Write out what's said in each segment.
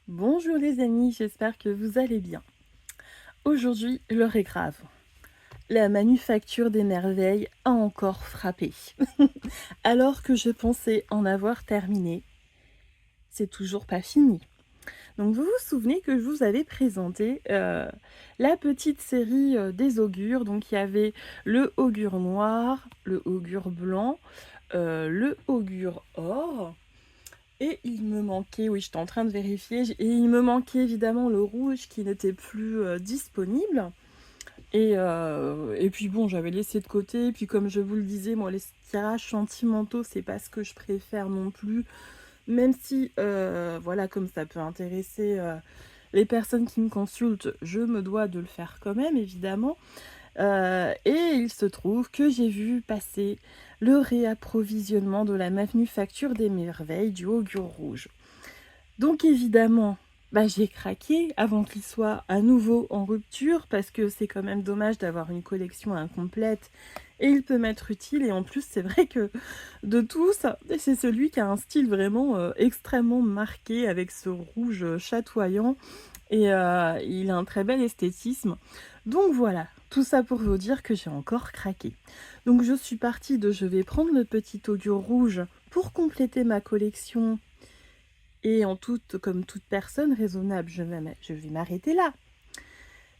Bonjour les amis, j'espère que vous allez bien. Aujourd'hui, l'heure est grave. La manufacture des merveilles a encore frappé. Alors que je pensais en avoir terminé, c'est toujours pas fini. Donc vous vous souvenez que je vous avais présenté la petite série des augures. Donc il y avait le augure noir, le augure blanc, le augure or. Et il me manquait, oui, j'étais en train de vérifier, et il me manquait évidemment le rouge qui n'était plus disponible. Et puis bon, j'avais laissé de côté. Et puis comme je vous le disais, moi, les tirages sentimentaux, c'est pas ce que je préfère non plus. Même si, voilà, comme ça peut intéresser les personnes qui me consultent, je me dois de le faire quand même, évidemment. Et il se trouve que j'ai vu passer le réapprovisionnement de la manufacture des merveilles du augure rouge. Donc évidemment, j'ai craqué avant qu'il soit à nouveau en rupture parce que c'est quand même dommage d'avoir une collection incomplète et il peut m'être utile. Et en plus, c'est vrai que de tous, c'est celui qui a un style vraiment extrêmement marqué avec ce rouge chatoyant et il a un très bel esthétisme. Donc voilà, tout ça pour vous dire que j'ai encore craqué. Donc je suis partie de je vais prendre le petit augure rouge pour compléter ma collection et comme toute personne raisonnable, je vais m'arrêter là.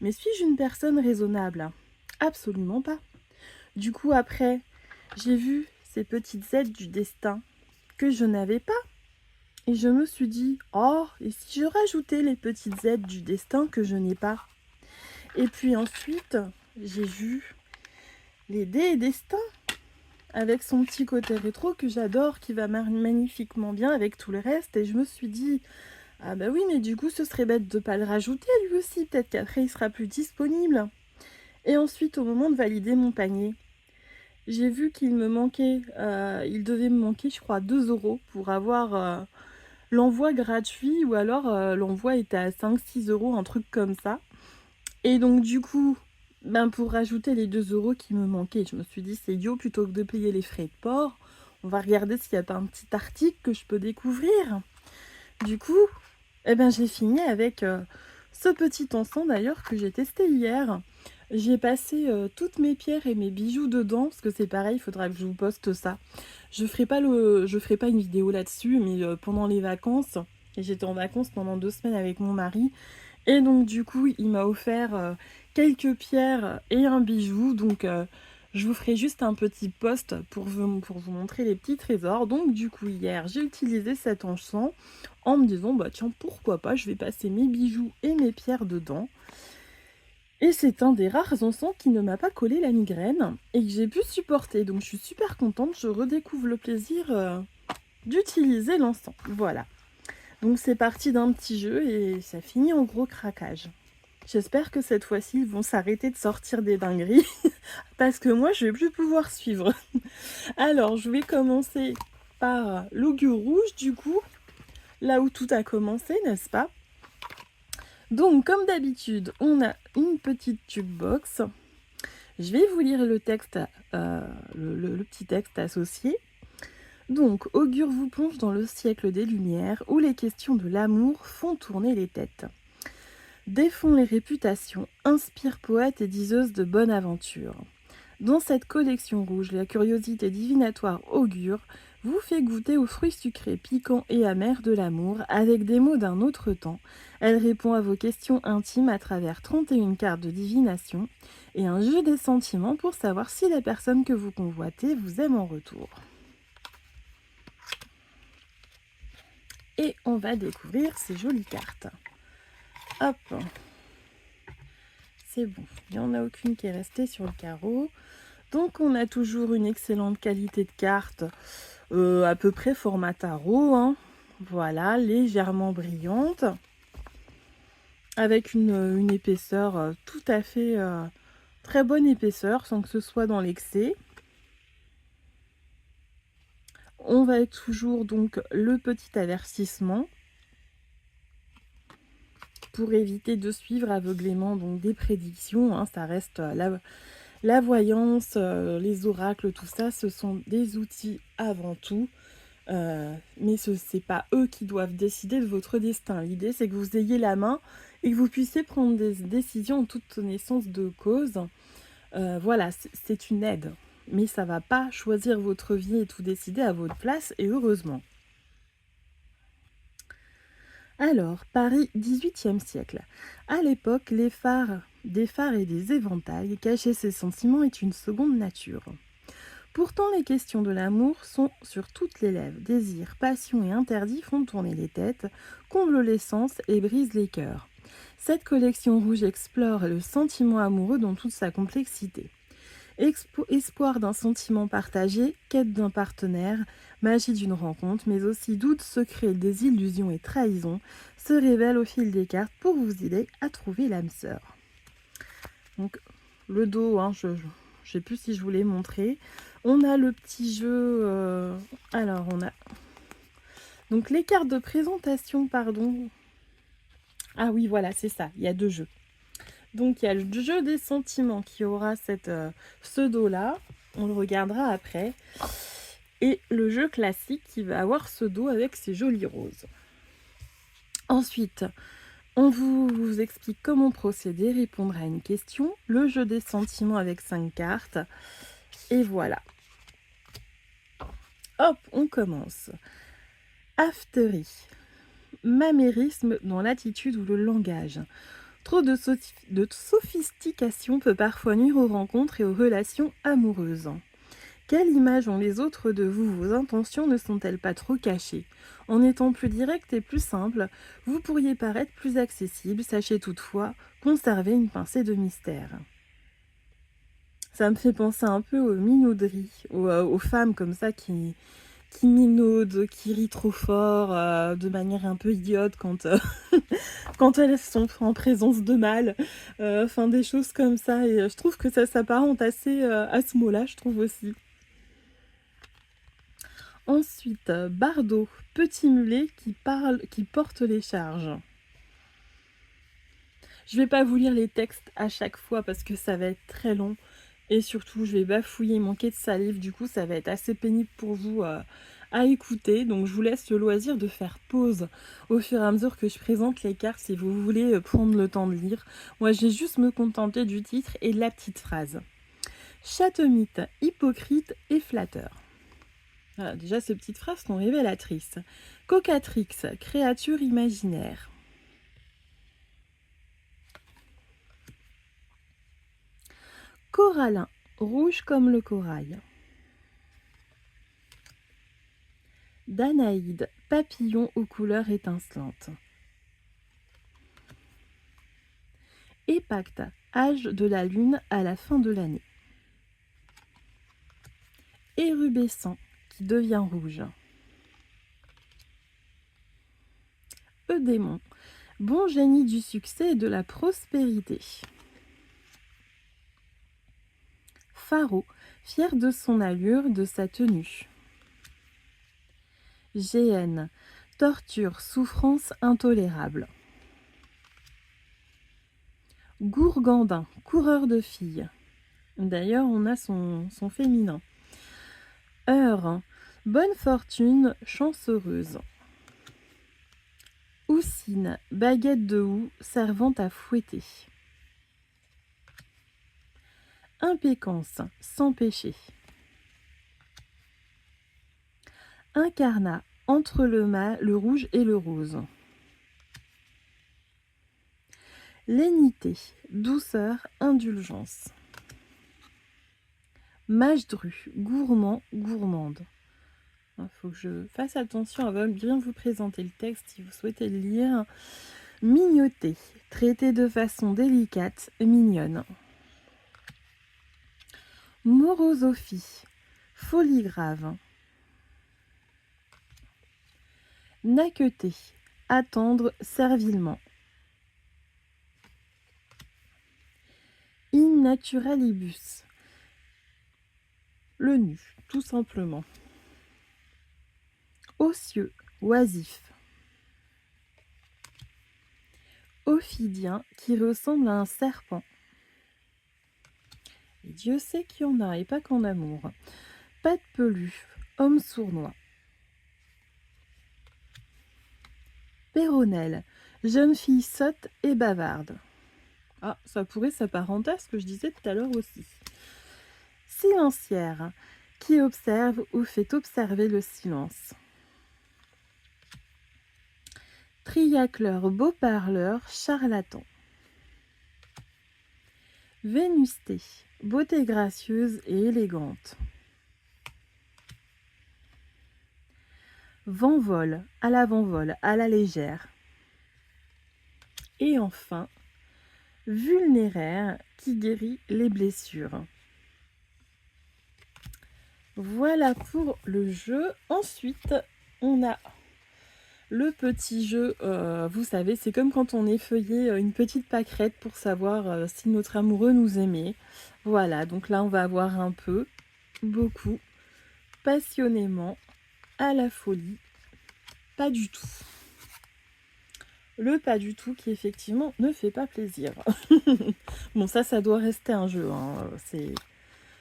Mais suis-je une personne raisonnable? Absolument pas. Du coup, après, j'ai vu ces petites aides du destin que je n'avais pas. Et je me suis dit, oh, et si je rajoutais les petites aides du destin que je n'ai pas? Et puis ensuite, j'ai vu les dés et destins avec son petit côté rétro que j'adore, qui va magnifiquement bien avec tout le reste. Et je me suis dit, ah bah oui, mais du coup, ce serait bête de pas le rajouter lui aussi. Peut-être qu'après, il sera plus disponible. Et ensuite, au moment de valider mon panier, j'ai vu qu'il me manquait, il devait me manquer, je crois, 2 € pour avoir l'envoi gratuit, ou alors l'envoi était à 5-6 €, un truc comme ça. Et donc, du coup, pour rajouter les 2 € qui me manquaient, je me suis dit, c'est idiot, plutôt que de payer les frais de port, on va regarder s'il n'y a pas un petit article que je peux découvrir. Du coup, j'ai fini avec ce petit encens d'ailleurs que j'ai testé hier. J'ai passé toutes mes pierres et mes bijoux dedans, parce que c'est pareil, il faudra que je vous poste ça. Je ferai pas une vidéo là-dessus, mais pendant les vacances, et j'étais en vacances pendant 2 semaines avec mon mari, et donc du coup, il m'a offert quelques pierres et un bijou, donc je vous ferai juste un petit post pour vous montrer les petits trésors. Donc du coup, hier, j'ai utilisé cet encens en me disant, bah tiens, pourquoi pas, je vais passer mes bijoux et mes pierres dedans. Et c'est un des rares encens qui ne m'a pas collé la migraine et que j'ai pu supporter. Donc je suis super contente, je redécouvre le plaisir d'utiliser l'encens. Voilà. Donc c'est parti d'un petit jeu et ça finit en gros craquage. J'espère que cette fois-ci, ils vont s'arrêter de sortir des dingueries parce que moi, je vais plus pouvoir suivre. Alors, je vais commencer par l'augure rouge, du coup, là où tout a commencé, n'est-ce pas? Donc, comme d'habitude, on a une petite tube box. Je vais vous lire le texte, le petit texte associé. Donc, augure vous plonge dans le siècle des Lumières où les questions de l'amour font tourner les têtes. Défend les réputations, inspire poètes et diseuses de bonne aventure. Dans cette collection rouge, la curiosité divinatoire augure vous fait goûter aux fruits sucrés, piquants et amers de l'amour avec des mots d'un autre temps. Elle répond à vos questions intimes à travers 31 cartes de divination et un jeu des sentiments pour savoir si la personne que vous convoitez vous aime en retour. Et on va découvrir ces jolies cartes. Hop, c'est bon, il n'y en a aucune qui est restée sur le carreau. Donc on a toujours une excellente qualité de carte, à peu près format tarot, hein. Voilà, légèrement brillante, avec une épaisseur tout à fait très bonne épaisseur, sans que ce soit dans l'excès. On va toujours donc le petit avertissement pour éviter de suivre aveuglément donc des prédictions, hein. Ça reste la voyance, les oracles, tout ça, ce sont des outils avant tout. Mais c'est pas eux qui doivent décider de votre destin. L'idée, c'est que vous ayez la main et que vous puissiez prendre des décisions en toute connaissance de cause. Voilà, c'est une aide. Mais ça va pas choisir votre vie et tout décider à votre place, et heureusement. Alors, Paris, 18e siècle. À l'époque, des phares et des éventails, cacher ses sentiments est une seconde nature. Pourtant, les questions de l'amour sont sur toutes les lèvres. Désirs, passion et interdits font tourner les têtes, comblent les sens et brisent les cœurs. Cette collection rouge explore le sentiment amoureux dans toute sa complexité. Espoir d'un sentiment partagé, quête d'un partenaire, magie d'une rencontre, mais aussi doutes, secrets, désillusions et trahisons se révèlent au fil des cartes pour vous aider à trouver l'âme sœur. Donc, le dos, je ne sais plus si je vous l'ai montré. On a le petit jeu... alors, on a... Donc, les cartes de présentation, pardon. Ah oui, voilà, c'est ça. Il y a 2 jeux. Donc, il y a le jeu des sentiments qui aura ce dos-là. On le regardera après. Et le jeu classique qui va avoir ce dos avec ses jolis roses. Ensuite, on vous explique comment procéder, répondre à une question. Le jeu des sentiments avec 5 cartes. Et voilà. Hop, on commence. Aftery. Mamérisme dans l'attitude ou le langage. Trop de sophistication peut parfois nuire aux rencontres et aux relations amoureuses. Quelle image ont les autres de vous? Vos intentions ne sont-elles pas trop cachées? En étant plus direct et plus simple, vous pourriez paraître plus accessible. Sachez toutefois conserver une pincée de mystère. Ça me fait penser un peu aux minauderies, aux femmes comme ça qui minaudent, qui rient trop fort, de manière un peu idiote quand, quand elles sont en présence de mâles. Enfin, des choses comme ça. Et je trouve que ça s'apparente assez à ce mot-là, je trouve aussi. Ensuite, Bardo, petit mulet qui porte les charges. Je vais pas vous lire les textes à chaque fois parce que ça va être très long. Et surtout, je vais bafouiller, manquer de salive. Du coup, ça va être assez pénible pour vous à écouter. Donc, je vous laisse le loisir de faire pause au fur et à mesure que je présente les cartes si vous voulez prendre le temps de lire. Moi, je vais juste me contenter du titre et de la petite phrase. Chatemite, hypocrite et flatteur. Voilà, déjà, ces petites phrases sont révélatrices. Cocatrix, créature imaginaire. Corallin, rouge comme le corail. Danaïde, papillon aux couleurs étincelantes. Épacte, âge de la lune à la fin de l'année. Érubescent, qui devient rouge. Eudémon, bon génie du succès et de la prospérité. Pharaon, fier de son allure, de sa tenue. Géhenne, torture, souffrance intolérable. Gourgandin, coureur de filles. D'ailleurs, on a son féminin. Heure, bonne fortune, chance heureuse. Houssine, baguette de houx, servant à fouetter. Impécance, sans péché. Incarnat, entre le rouge et le rose. Lénité, douceur, indulgence. Magedru, gourmand, gourmande. Il faut que je fasse attention à bien vous présenter le texte si vous souhaitez le lire. Mignoté, traité de façon délicate, mignonne. Morosophie, folie grave. Naqueter, attendre servilement. In naturalibus, le nu, tout simplement. Ocieux, oisif. Ophidien, qui ressemble à un serpent. Et Dieu sait qu'il y en a, et pas qu'en amour. Pas de pelu, homme sournois. Péronnelle, jeune fille sotte et bavarde. Ah, ça pourrait s'apparenter à ce que je disais tout à l'heure aussi. Silencière, qui observe ou fait observer le silence. Triacleur, beau parleur, charlatan. Vénustée, beauté gracieuse et élégante. Vent-vol, à l'avant-vol, à la légère. Et enfin, vulnéraire, qui guérit les blessures. Voilà pour le jeu. Ensuite, on a le petit jeu, vous savez, c'est comme quand on effeuillait une petite pâquerette pour savoir si notre amoureux nous aimait. Voilà, donc là on va avoir un peu, beaucoup, passionnément, à la folie, pas du tout. Le pas du tout qui effectivement ne fait pas plaisir. Bon, ça doit rester un jeu, hein.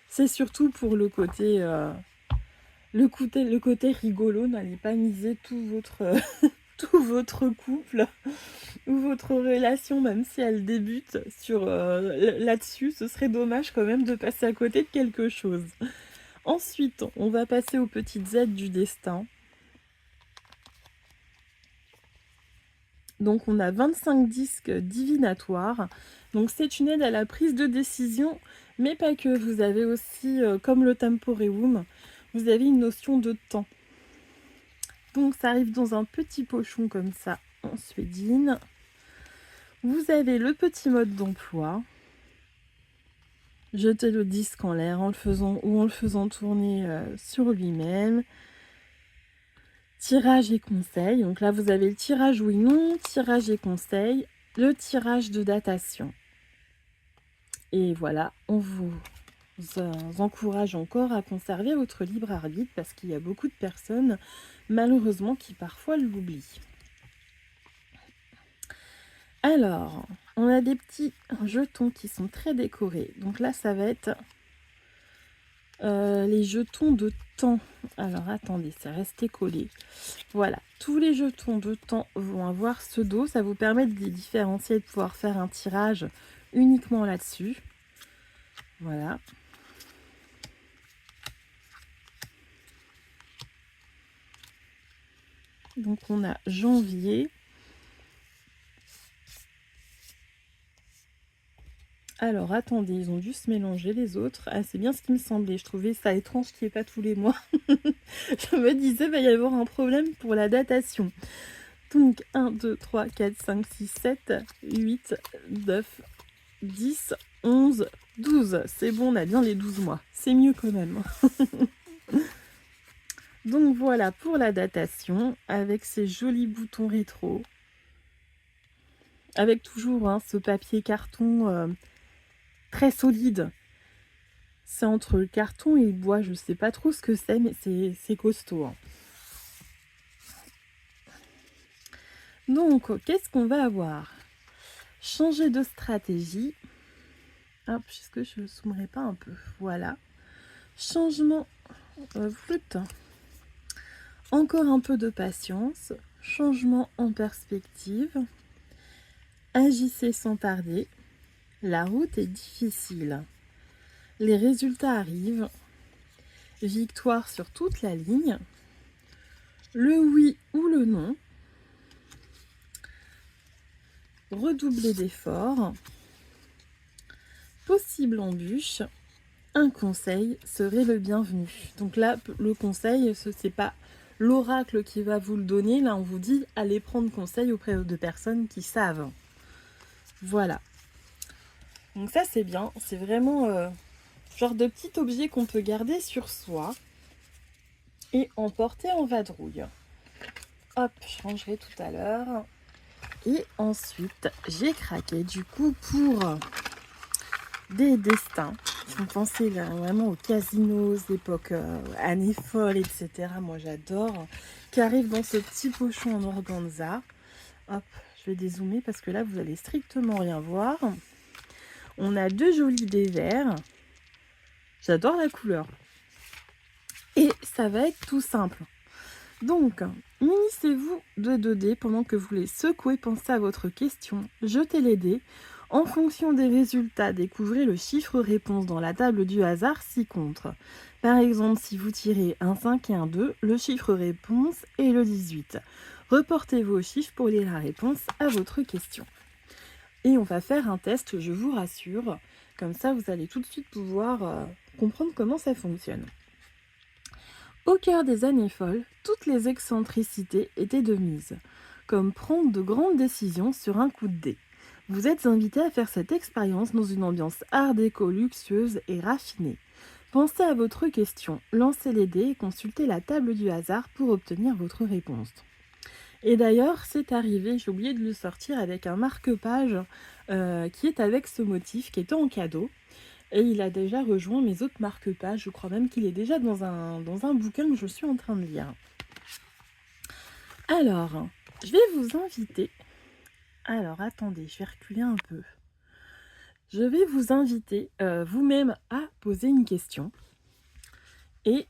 C'est surtout pour le côté... le côté rigolo, n'allez pas miser tout votre couple ou votre relation, même si elle débute sur là-dessus, ce serait dommage quand même de passer à côté de quelque chose. Ensuite, on va passer aux petites aides du destin. Donc on a 25 disques divinatoires. Donc c'est une aide à la prise de décision, mais pas que. Vous avez aussi, comme le temporeum, vous avez une notion de temps. Donc ça arrive dans un petit pochon comme ça, en suédine. Vous avez le petit mode d'emploi. Jetez le disque en l'air en le faisant tourner sur lui-même. Tirage et conseil. Donc là, vous avez le tirage oui, non, tirage et conseil, le tirage de datation. Et voilà, on vous encourage encore à conserver votre libre arbitre parce qu'il y a beaucoup de personnes, malheureusement, qui parfois l'oublient. Alors, on a des petits jetons qui sont très décorés. Donc là, ça va être les jetons de temps. Alors, attendez, c'est resté collé. Voilà, tous les jetons de temps vont avoir ce dos. Ça vous permet de les différencier et de pouvoir faire un tirage uniquement là-dessus. Voilà. Donc, on a janvier. Alors, attendez, ils ont dû se mélanger les autres. Ah, c'est bien ce qui me semblait. Je trouvais ça étrange qu'il n'y ait pas tous les mois. Je me disais, il va y avoir un problème pour la datation. Donc, 1, 2, 3, 4, 5, 6, 7, 8, 9, 10, 11, 12. C'est bon, on a bien les 12 mois. C'est mieux quand même. Donc, voilà pour la datation avec ces jolis boutons rétro. Avec toujours ce papier carton... très solide. C'est entre le carton et le bois, je sais pas trop ce que c'est, mais c'est costaud. Hein. Donc, qu'est-ce qu'on va avoir? Changer de stratégie. Hop, est-ce que je zoomerai pas un peu? Voilà. Changement flûte. Encore un peu de patience. Changement en perspective. Agissez sans tarder. La route est difficile. Les résultats arrivent. Victoire sur toute la ligne. Le oui ou le non. Redoubler d'efforts. Possible embûche. Un conseil serait le bienvenu. Donc là, le conseil, ce n'est pas l'oracle qui va vous le donner. Là, on vous dit, allez prendre conseil auprès de personnes qui savent. Voilà. Donc ça, c'est bien. C'est vraiment genre de petit objet qu'on peut garder sur soi et emporter en vadrouille. Hop, je rangerai tout à l'heure. Et ensuite, j'ai craqué du coup pour des destins qui font penser là, vraiment aux casinos, époque années folles, etc. Moi, j'adore. Qui arrivent dans ce petit pochon en organza. Hop, je vais dézoomer parce que là, vous allez strictement rien voir. On a deux jolis dés verts. J'adore la couleur. Et ça va être tout simple. Donc, munissez-vous de 2 dés pendant que vous les secouez, pensez à votre question, jetez les dés. En fonction des résultats, découvrez le chiffre réponse dans la table du hasard ci-contre. Par exemple, si vous tirez un 5 et un 2, le chiffre réponse est le 18. Reportez vos chiffres pour lire la réponse à votre question. Et on va faire un test, je vous rassure. Comme ça, vous allez tout de suite pouvoir comprendre comment ça fonctionne. Au cœur des années folles, toutes les excentricités étaient de mise, comme prendre de grandes décisions sur un coup de dé. Vous êtes invité à faire cette expérience dans une ambiance art déco luxueuse et raffinée. Pensez à votre question, lancez les dés et consultez la table du hasard pour obtenir votre réponse. Et d'ailleurs, c'est arrivé, j'ai oublié de le sortir avec un marque-page qui est avec ce motif, qui est en cadeau. Et il a déjà rejoint mes autres marque-pages. Je crois même qu'il est déjà dans un bouquin que je suis en train de lire. Alors, je vais vous inviter. Alors, attendez, je vais reculer un peu. Je vais vous inviter vous-même à poser une question. Et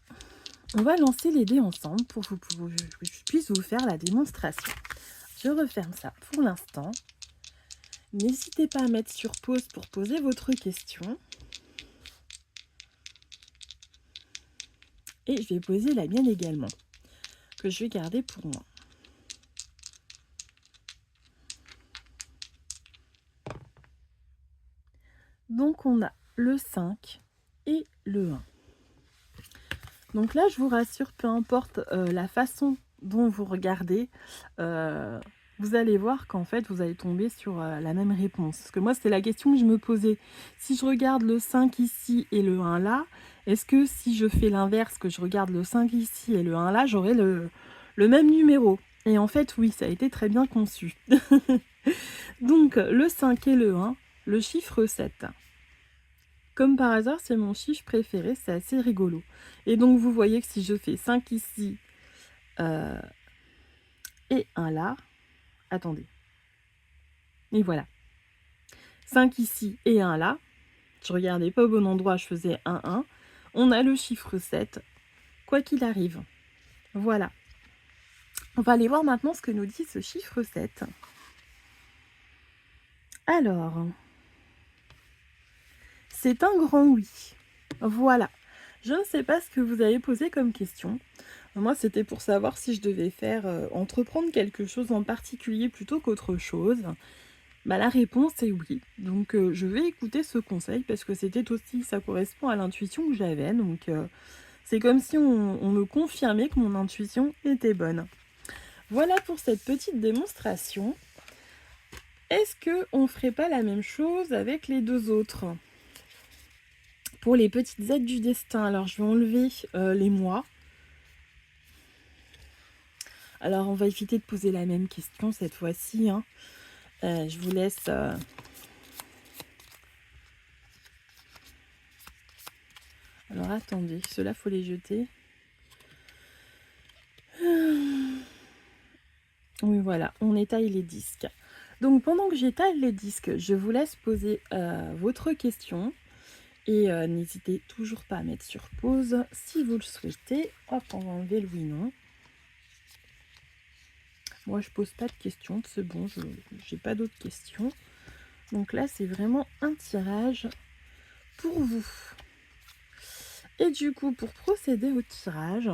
on va lancer les dés ensemble pour que je puisse vous faire la démonstration. Je referme ça pour l'instant. N'hésitez pas à mettre sur pause pour poser votre question. Et je vais poser la mienne également, que je vais garder pour moi. Donc on a le 5 et le 1. Donc là, je vous rassure, peu importe la façon dont vous regardez, vous allez voir qu'en fait, vous allez tomber sur la même réponse. Parce que moi, c'était la question que je me posais. Si je regarde le 5 ici et le 1 là, est-ce que si je fais l'inverse, que je regarde le 5 ici et le 1 là, j'aurai le même numéro? Et en fait, oui, ça a été très bien conçu. Donc, le 5 et le 1, le chiffre 7. Comme par hasard, c'est mon chiffre préféré, c'est assez rigolo. Et donc, vous voyez que si je fais 5 ici et 1 là, attendez. Et voilà. 5 ici et 1 là. Je regardais pas au bon endroit, je faisais 1, 1. On a le chiffre 7, quoi qu'il arrive. Voilà. On va aller voir maintenant ce que nous dit ce chiffre 7. Alors, c'est un grand oui. Voilà. Je ne sais pas ce que vous avez posé comme question. Moi, c'était pour savoir si je devais entreprendre quelque chose en particulier plutôt qu'autre chose. La réponse est oui. Donc, je vais écouter ce conseil parce que ça correspond à l'intuition que j'avais. Donc, c'est comme si on me confirmait que mon intuition était bonne. Voilà pour cette petite démonstration. Est-ce qu'on ne ferait pas la même chose avec les deux autres ? Pour les petites aides du destin, alors je vais enlever les mois. Alors on va éviter de poser la même question cette fois-ci. Je vous laisse... Alors attendez, ceux-là faut les jeter. Oui voilà, on étaye les disques. Donc pendant que j'étale les disques, je vous laisse poser votre question. Et n'hésitez toujours pas à mettre sur pause si vous le souhaitez. Hop, on va enlever le oui-non. Moi, je pose pas de questions, c'est bon, je n'ai pas d'autres questions. Donc là, c'est vraiment un tirage pour vous. Et du coup, pour procéder au tirage,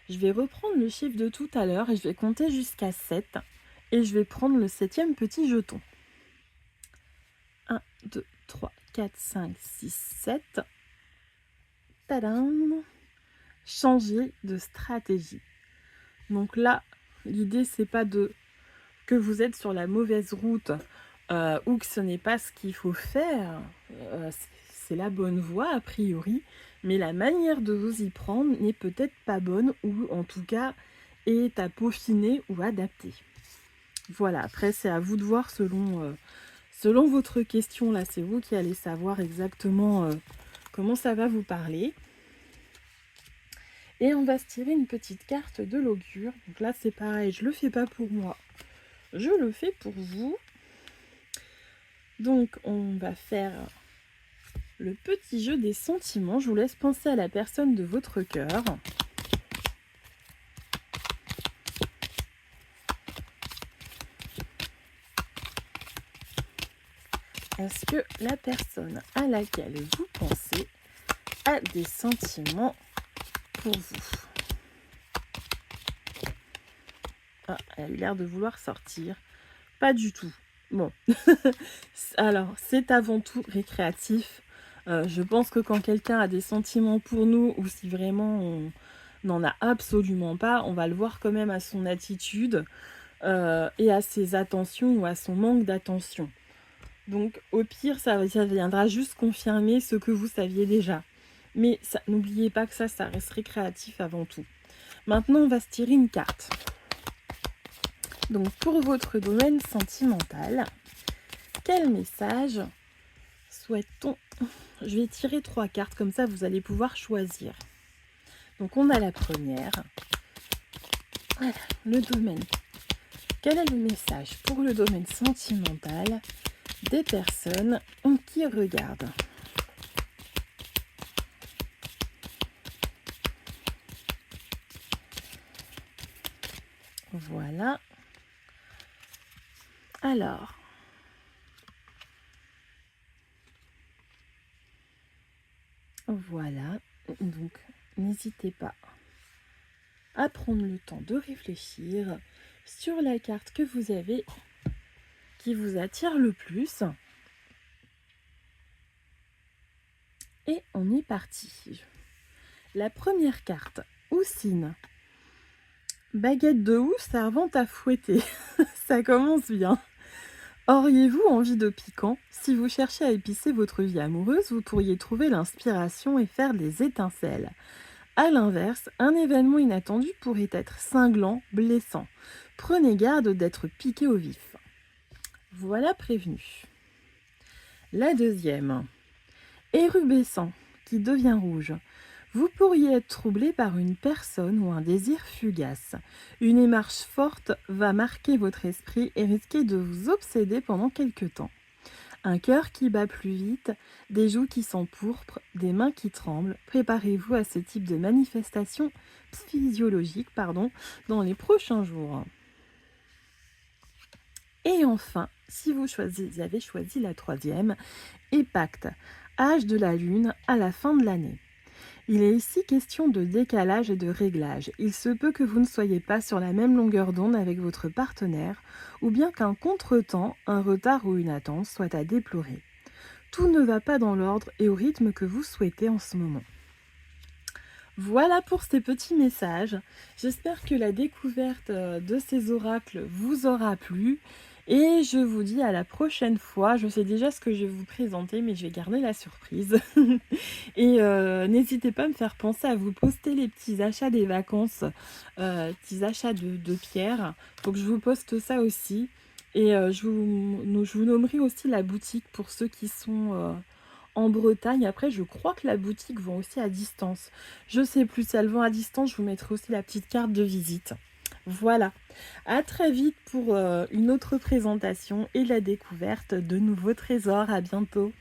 je vais reprendre le chiffre de tout à l'heure et je vais compter jusqu'à 7. Et je vais prendre le 7e petit jeton. 1, 2, 3, 4, 5, 6, 7. Tadam! Changer de stratégie. Donc là, l'idée, c'est pas que vous êtes sur la mauvaise route ou que ce n'est pas ce qu'il faut faire. C'est la bonne voie, a priori. Mais la manière de vous y prendre n'est peut-être pas bonne ou en tout cas est à peaufiner ou adapter. Voilà, après, c'est à vous de voir selon votre question. Là, c'est vous qui allez savoir exactement comment ça va vous parler. Et on va se tirer une petite carte de l'augure. Donc là, c'est pareil, je ne le fais pas pour moi. Je le fais pour vous. Donc, on va faire le petit jeu des sentiments. Je vous laisse penser à la personne de votre cœur. Est-ce que la personne à laquelle vous pensez a des sentiments pour vous? Ah, elle a eu l'air de vouloir sortir. Pas du tout. Bon. Alors, c'est avant tout récréatif. Je pense que quand quelqu'un a des sentiments pour nous ou si vraiment on n'en a absolument pas, on va le voir quand même à son attitude, et à ses attentions ou à son manque d'attention. Donc au pire, ça viendra juste confirmer ce que vous saviez déjà. Mais n'oubliez pas que ça reste récréatif avant tout. Maintenant, on va se tirer une carte. Donc pour votre domaine sentimental, quel message souhaite-t-on? Je vais tirer 3 cartes, comme ça vous allez pouvoir choisir. Donc on a la première. Voilà, le domaine. Quel est le message pour le domaine sentimental des personnes qui regardent? Voilà. Alors, voilà. Donc, n'hésitez pas à prendre le temps de réfléchir sur la carte que vous avez qui vous attire le plus. Et on est parti. La première carte, Houssine. Baguette de housse servant à fouetter. Ça commence bien. Auriez-vous envie de piquant? Si vous cherchez à épicer votre vie amoureuse, vous pourriez trouver l'inspiration et faire des étincelles. A l'inverse, un événement inattendu pourrait être cinglant, blessant. Prenez garde d'être piqué au vif. Voilà prévenu. La deuxième, érubescent, qui devient rouge. Vous pourriez être troublé par une personne ou un désir fugace. Une démarche forte va marquer votre esprit et risquer de vous obséder pendant quelque temps. Un cœur qui bat plus vite, des joues qui s'empourprent, des mains qui tremblent. Préparez-vous à ce type de manifestation physiologique dans les prochains jours. Et enfin, si vous avez choisi la troisième, Épacte, âge de la lune à la fin de l'année. Il est ici question de décalage et de réglage. Il se peut que vous ne soyez pas sur la même longueur d'onde avec votre partenaire, ou bien qu'un contretemps, un retard ou une attente soit à déplorer. Tout ne va pas dans l'ordre et au rythme que vous souhaitez en ce moment. Voilà pour ces petits messages. J'espère que la découverte de ces oracles vous aura plu. Et je vous dis à la prochaine fois. Je sais déjà ce que je vais vous présenter, mais je vais garder la surprise. Et n'hésitez pas à me faire penser à vous poster les petits achats des vacances, petits achats de pierres. Faut que je vous poste ça aussi. Et je vous nommerai aussi la boutique pour ceux qui sont en Bretagne. Après, je crois que la boutique vend aussi à distance. Je sais plus si elle vend à distance. Je vous mettrai aussi la petite carte de visite. Voilà, à très vite pour une autre présentation et la découverte de nouveaux trésors. À bientôt.